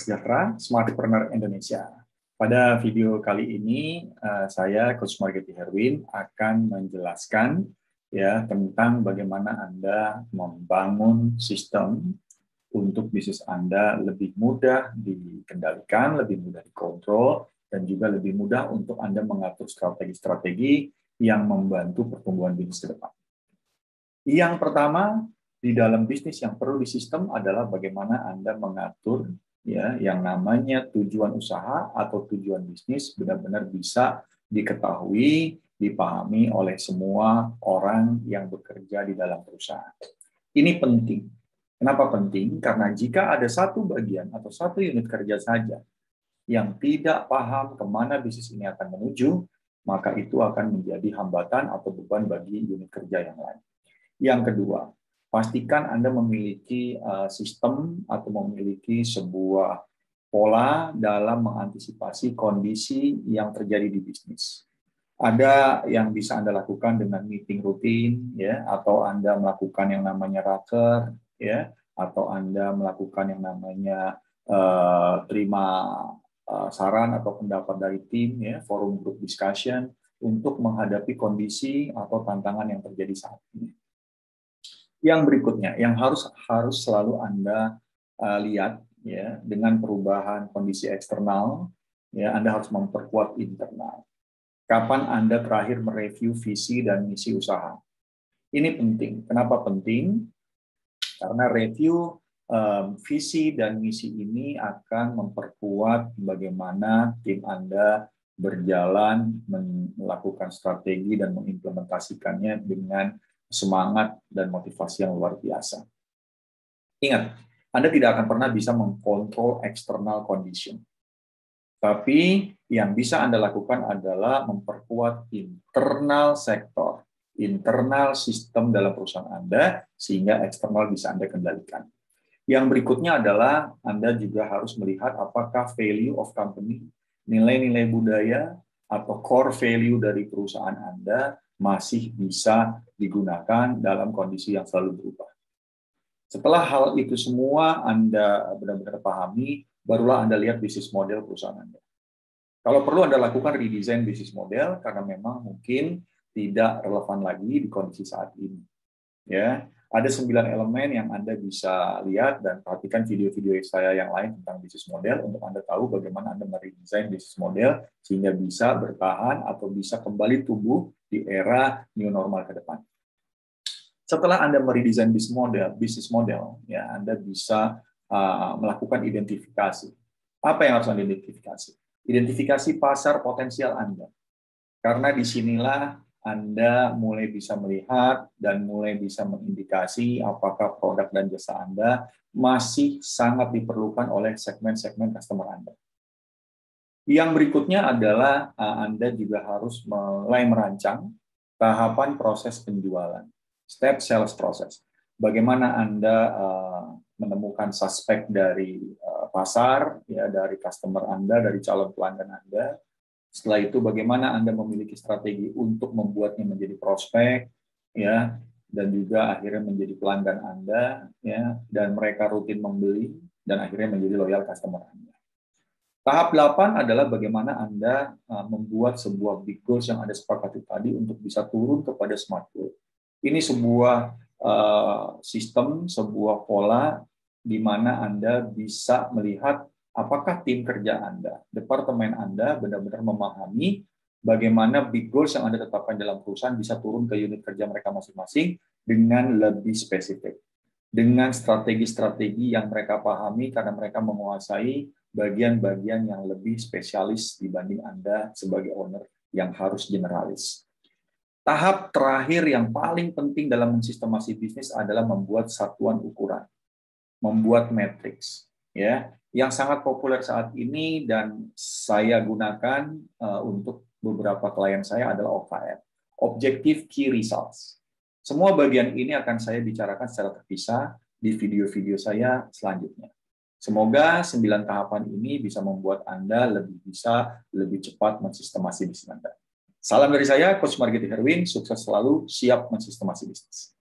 sejahtera, Smartpreneur Indonesia. Pada video kali ini, saya, Coach Margeti Herwin, akan menjelaskan tentang bagaimana Anda membangun sistem untuk bisnis Anda lebih mudah dikendalikan, lebih mudah dikontrol, dan juga lebih mudah untuk Anda mengatur strategi-strategi yang membantu pertumbuhan bisnis ke depan. Yang pertama, di dalam bisnis yang perlu di sistem adalah bagaimana Anda mengatur yang namanya tujuan usaha atau tujuan bisnis benar-benar bisa diketahui, dipahami oleh semua orang yang bekerja di dalam perusahaan. Ini penting. Kenapa penting? Karena jika ada satu bagian atau satu unit kerja saja yang tidak paham kemana bisnis ini akan menuju, maka itu akan menjadi hambatan atau beban bagi unit kerja yang lain. Yang kedua, pastikan Anda memiliki sistem atau memiliki sebuah pola dalam mengantisipasi kondisi yang terjadi di bisnis. Ada yang bisa Anda lakukan dengan meeting rutin, atau Anda melakukan yang namanya raker, atau Anda melakukan yang namanya terima saran atau pendapat dari tim, forum group discussion untuk menghadapi kondisi atau tantangan yang terjadi saat ini. Yang berikutnya, yang harus selalu Anda lihat, dengan perubahan kondisi eksternal, Anda harus memperkuat internal. Kapan Anda terakhir mereview visi dan misi usaha? Ini penting. Kenapa penting? Karena review visi dan misi ini akan memperkuat bagaimana tim Anda berjalan melakukan strategi dan mengimplementasikannya dengan semangat dan motivasi yang luar biasa. Ingat, Anda tidak akan pernah bisa mengkontrol external condition. Tapi yang bisa Anda lakukan adalah memperkuat internal sektor, internal sistem dalam perusahaan Anda, sehingga eksternal bisa Anda kendalikan. Yang berikutnya adalah Anda juga harus melihat apakah value of company, nilai-nilai budaya, atau core value dari perusahaan Anda masih bisa digunakan dalam kondisi yang selalu berubah. Setelah hal itu semua Anda benar-benar pahami, barulah Anda lihat bisnis model perusahaan Anda. Kalau perlu Anda lakukan redesign bisnis model karena memang mungkin tidak relevan lagi di kondisi saat ini. Ada 9 elemen yang Anda bisa lihat dan perhatikan video-video saya yang lain tentang bisnis model untuk Anda tahu bagaimana Anda meredesign bisnis model sehingga bisa bertahan atau bisa kembali tumbuh di era new normal ke depan. Setelah Anda meredesign bisnis model, Anda bisa melakukan identifikasi. Apa yang harus Anda identifikasi? Identifikasi pasar potensial Anda. Karena disinilah Anda mulai bisa melihat dan mulai bisa mengindikasi apakah produk dan jasa Anda masih sangat diperlukan oleh segmen-segmen customer Anda. Yang berikutnya adalah Anda juga harus mulai merancang tahapan proses penjualan, step sales process. Bagaimana Anda menemukan suspek dari pasar, dari customer Anda, dari calon pelanggan Anda. Setelah itu bagaimana Anda memiliki strategi untuk membuatnya menjadi prospek, dan juga akhirnya menjadi pelanggan Anda, dan mereka rutin membeli dan akhirnya menjadi loyal customer Anda. Tahap 8 adalah bagaimana Anda membuat sebuah big goals yang Anda sepakati tadi untuk bisa turun kepada smart goal. Ini sebuah sistem, sebuah pola di mana Anda bisa melihat apakah tim kerja Anda, departemen Anda benar-benar memahami bagaimana big goals yang Anda tetapkan dalam perusahaan bisa turun ke unit kerja mereka masing-masing dengan lebih spesifik. Dengan strategi-strategi yang mereka pahami karena mereka menguasai bagian-bagian yang lebih spesialis dibanding Anda sebagai owner yang harus generalis. Tahap terakhir yang paling penting dalam mensistemasi bisnis adalah membuat satuan ukuran, membuat matriks, yang sangat populer saat ini dan saya gunakan untuk beberapa klien saya adalah OKR, Objective Key Results. Semua bagian ini akan saya bicarakan secara terpisah di video-video saya selanjutnya. Semoga 9 tahapan ini bisa membuat Anda lebih cepat mensistemasi bisnis Anda. Salam dari saya, Coach Margeti Herwin, sukses selalu, siap mensistemasi bisnis.